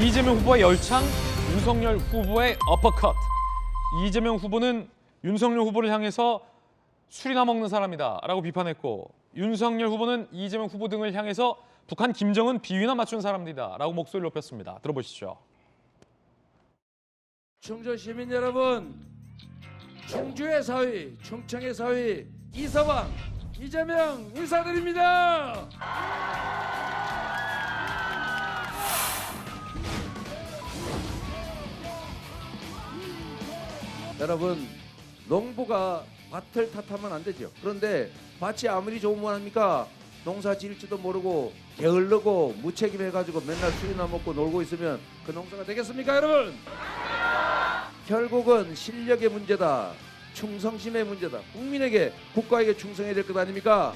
이재명 후보의 열창, 윤석열 후보의 어퍼컷. 이재명 후보는 윤석열 후보를 향해서 술이나 먹는 사람이다 라고 비판했고, 윤석열 후보는 이재명 후보 등을 향해서 북한 김정은 비위나 맞춘 사람들이다 라고 목소리를 높였습니다. 들어보시죠. 충주 시민 여러분, 충주의 사위, 충청의 사위 이서방, 이재명 인사드립니다. 여러분, 농부가 밭을 탓하면 안 되죠. 그런데 밭이 아무리 좋으면 뭐합니까? 농사 지을지도 모르고 게을르고 무책임해가지고 맨날 술이나 먹고 놀고 있으면 그 농사가 되겠습니까, 여러분? 결국은 실력의 문제다. 충성심의 문제다. 국민에게, 국가에게 충성해야 될 것 아닙니까?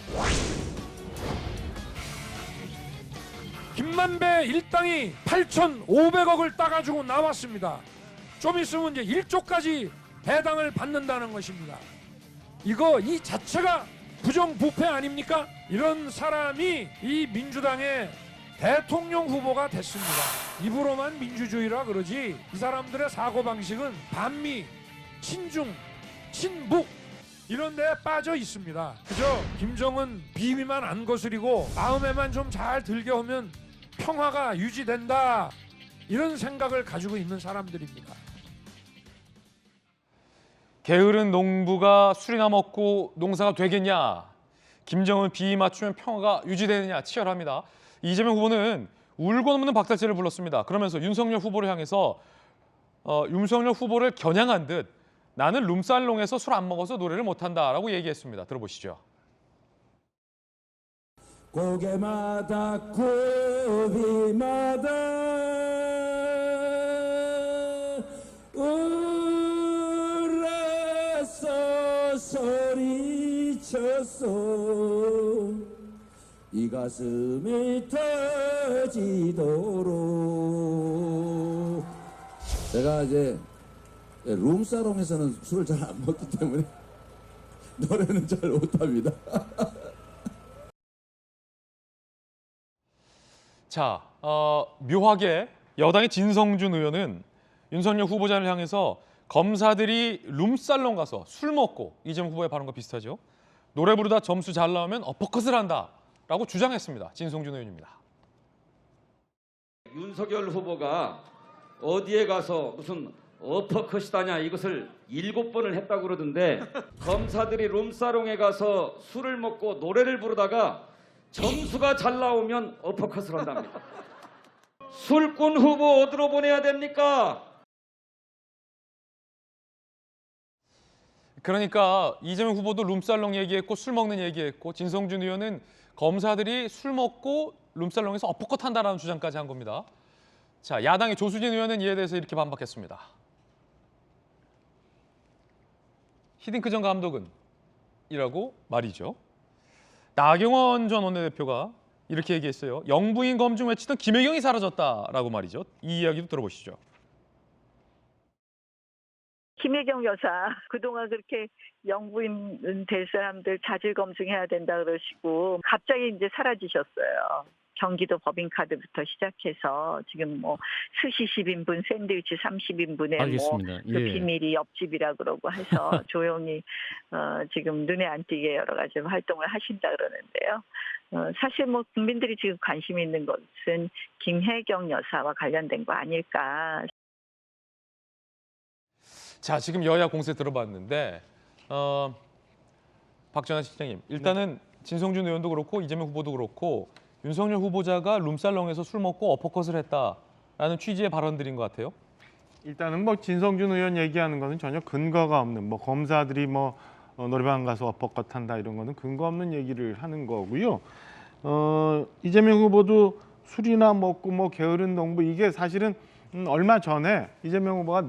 김만배 일당이 8,500억을 따가지고 나왔습니다. 좀 있으면 이제 1조까지 배당을 받는다는 것입니다. 이 자체가 부정부패 아닙니까? 이런 사람이 이 민주당의 대통령 후보가 됐습니다. 입으로만 민주주의라 그러지 이 사람들의 사고방식은 반미, 친중, 친북 이런 데에 빠져 있습니다. 그저 김정은 비위만 안 거스리고 마음에만 좀 잘 들게 하면 평화가 유지된다 이런 생각을 가지고 있는 사람들입니다. 게으른 농부가 술이나 먹고 농사가 되겠냐? 김정은 비위 맞추면 평화가 유지되느냐? 치열합니다. 이재명 후보는 울고 넘는 박달재를 불렀습니다. 그러면서 윤석열 후보를 향해서 윤석열 후보를 겨냥한 듯 나는 룸살롱에서 술 안 먹어서 노래를 못한다라고 얘기했습니다. 들어보시죠. 고개마다 굽이마다 울어서 소리쳤어 이 가슴이 터지도록. 제가 이제 룸사롱에서는 술을 잘 안 먹기 때문에 노래는 잘 못합니다. 자, 묘하게 여당의 진성준 의원은 윤석열 후보자를 향해서 검사들이 룸살롱 가서 술 먹고, 이재명 후보의 발언과 비슷하죠. 노래 부르다 점수 잘 나오면 어퍼컷을 한다라고 주장했습니다. 진성준 의원입니다. 윤석열 후보가 어디에 가서 무슨 어퍼컷이다냐 이것을 7번을 했다고 그러던데 검사들이 룸사롱에 가서 술을 먹고 노래를 부르다가 점수가 잘 나오면 어퍼컷을 한답니다. 술꾼 후보 어디로 보내야 됩니까? 그러니까 이재명 후보도 룸살롱 얘기했고 술 먹는 얘기했고, 진성준 의원은 검사들이 술 먹고 룸살롱에서 어퍼컷 한다라는 주장까지 한 겁니다. 자, 야당의 조수진 의원은 이에 대해서 이렇게 반박했습니다. 히딩크 전 감독은 이라고 말이죠. 나경원 전 원내대표가 이렇게 얘기했어요. 영부인 검증 외치던 김혜경이 사라졌다라고 말이죠. 이 이야기도 들어보시죠. 김혜경 여사 그동안 그렇게 영부인 될 사람들 자질 검증해야 된다 그러시고 갑자기 이제 사라지셨어요. 경기도 법인카드부터 시작해서 지금 뭐 스시 10인분, 샌드위치 30인분에 알겠습니다. 뭐 그 비밀이 옆집이라 그러고 해서 조용히 지금 눈에 안 띄게 여러 가지 활동을 하신다 그러는데요. 사실 뭐 국민들이 지금 관심 있는 것은 김혜경 여사와 관련된 거 아닐까. 자, 지금 여야 공세 들어봤는데 박정환 실장님, 일단은 진성준 의원도 그렇고 이재명 후보도 그렇고 윤석열 후보자가 룸살롱에서 술 먹고 어퍼컷을 했다라는 취지의 발언들인 것 같아요. 일단은 뭐 진성준 의원 얘기하는 것은 전혀 근거가 없는, 뭐 검사들이 뭐 노래방 가서 어퍼컷 한다 이런 거는 근거 없는 얘기를 하는 거고요. 이재명 후보도 술이나 먹고 뭐 게으른 농부, 이게 사실은 얼마 전에 이재명 후보가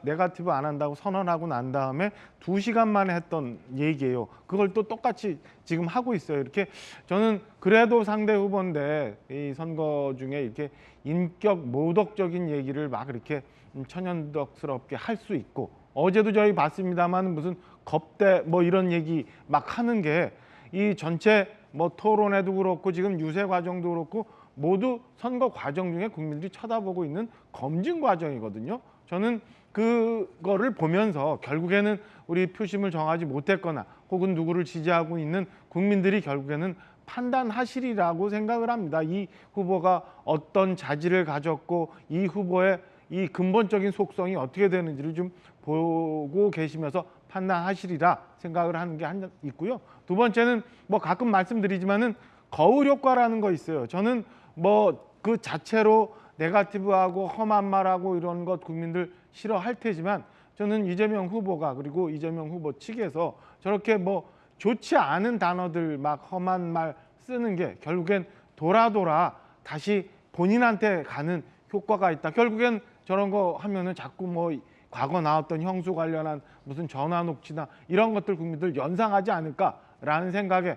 네거티브 안 한다고 선언하고 난 다음에 2시간 만에 했던 얘기예요. 그걸 또 똑같이 지금 하고 있어요. 이렇게 저는 그래도 상대 후보인데 이 선거 중에 이렇게 인격 모독적인 얘기를 막 이렇게 천연덕스럽게 할 수 있고, 어제도 저희 봤습니다만 무슨 겁대 뭐 이런 얘기 막 하는 게 이 전체 뭐 토론회도 그렇고 지금 유세 과정도 그렇고 모두 선거 과정 중에 국민들이 쳐다보고 있는 검증 과정이거든요. 저는 그거를 보면서 결국에는 우리 표심을 정하지 못했거나 혹은 누구를 지지하고 있는 국민들이 결국에는 판단하시리라고 생각을 합니다. 이 후보가 어떤 자질을 가졌고 이 후보의 이 근본적인 속성이 어떻게 되는지를 좀 보고 계시면서 판단하시리라 생각을 하는 게 하나 있고요. 두 번째는 뭐 가끔 말씀드리지만은 거울 효과라는 거 있어요. 저는 뭐 그 자체로 네거티브하고 험한 말하고 이런 것 국민들 싫어할 테지만 저는 이재명 후보가 그리고 이재명 후보 측에서 저렇게 뭐 좋지 않은 단어들 막 험한 말 쓰는 게 결국엔 돌아 다시 본인한테 가는 효과가 있다. 결국엔 저런 거 하면은 자꾸 뭐 과거 나왔던 형수 관련한 무슨 전화 녹취나 이런 것들 국민들 연상하지 않을까라는 생각에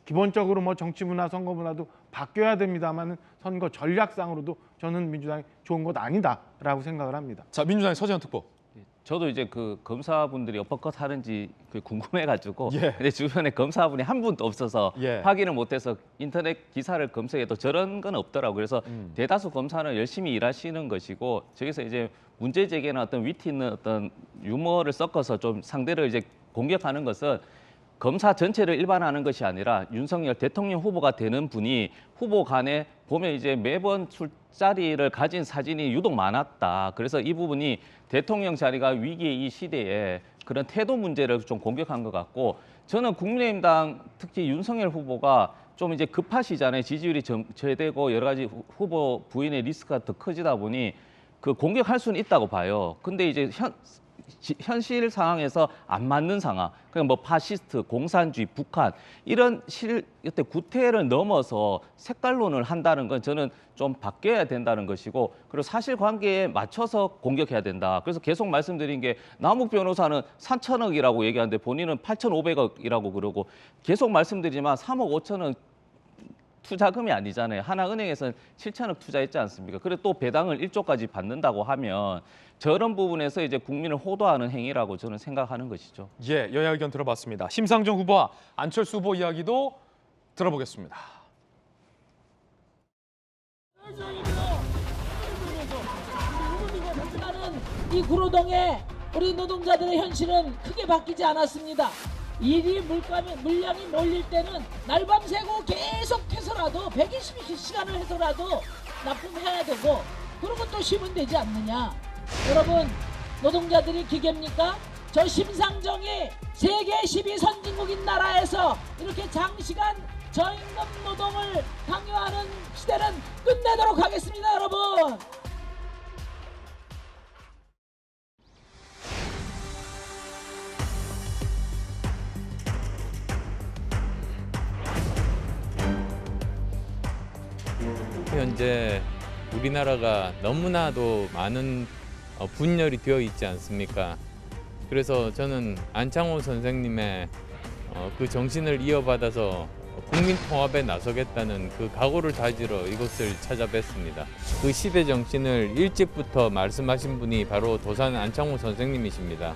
기본적으로 뭐 정치 문화, 선거 문화도 바뀌어야 됩니다만은 선거 전략상으로도 저는 민주당이 좋은 것 아니다라고 생각을 합니다. 자, 민주당의 서재현 특보. 저도 이제 그 검사분들이 어퍼컷 하는지 궁금해가지고 예. 근데 주변에 검사분이 한 분도 없어서 예. 확인을 못해서 인터넷 기사를 검색해도 저런 건 없더라고요. 그래서 대다수 검사는 열심히 일하시는 것이고 저기서 이제 문제 제기나 어떤 위트 있는 어떤 유머를 섞어서 좀 상대를 이제 공격하는 것은 검사 전체를 일반화하는 것이 아니라 윤석열 대통령 후보가 되는 분이 후보 간에 보면 이제 매번 술자리를 가진 사진이 유독 많았다. 그래서 이 부분이 대통령 자리가 위기의 이 시대에 그런 태도 문제를 좀 공격한 것 같고 저는 국민의힘당 특히 윤석열 후보가 좀 이제 급하시잖아요. 지지율이 저되고 여러 가지 후보 부인의 리스크가 더 커지다 보니 그 공격할 수는 있다고 봐요. 근데 이제 현실 상황에서 안 맞는 상황, 그냥 뭐 파시스트, 공산주의, 북한 이런 여태 구태를 넘어서 색깔론을 한다는 건 저는 좀 바뀌어야 된다는 것이고 그리고 사실관계에 맞춰서 공격해야 된다. 그래서 계속 말씀드린 게 남욱 변호사는 3천억이라고 얘기하는데 본인은 8,500억이라고 그러고 계속 말씀드리지만 3억 5천억 투자금이 아니잖아요. 하나은행에서는 7천억 투자했지 않습니까? 그래 또 배당을 1조까지 받는다고 하면 저런 부분에서 이제 국민을 호도하는 행위라고 저는 생각하는 것이죠. 예, 여야 의견 들어봤습니다. 심상정 후보와 안철수 후보 이야기도 들어보겠습니다. 하지만은 이 구로동에 우리 노동자들의 현실은 크게 바뀌지 않았습니다. 일이 물량이 몰릴 때는 날밤 새고 계속해서라도 120시간을 해서라도 납품해야 되고 그러고 또 쉬면 되지 않느냐. 여러분 노동자들이 기계입니까? 저 심상정이 세계 12 선진국인 나라에서 이렇게 장시간 저임금 노동을 강요하는 시대는 끝내도록 하겠습니다. 여러분. 현재 우리나라가 너무나도 많은 분열이 되어 있지 않습니까? 그래서 저는 안창호 선생님의 그 정신을 이어받아서 국민 통합에 나서겠다는 그 각오를 다지러 이곳을 찾아뵀습니다. 그 시대 정신을 일찍부터 말씀하신 분이 바로 도산 안창호 선생님이십니다.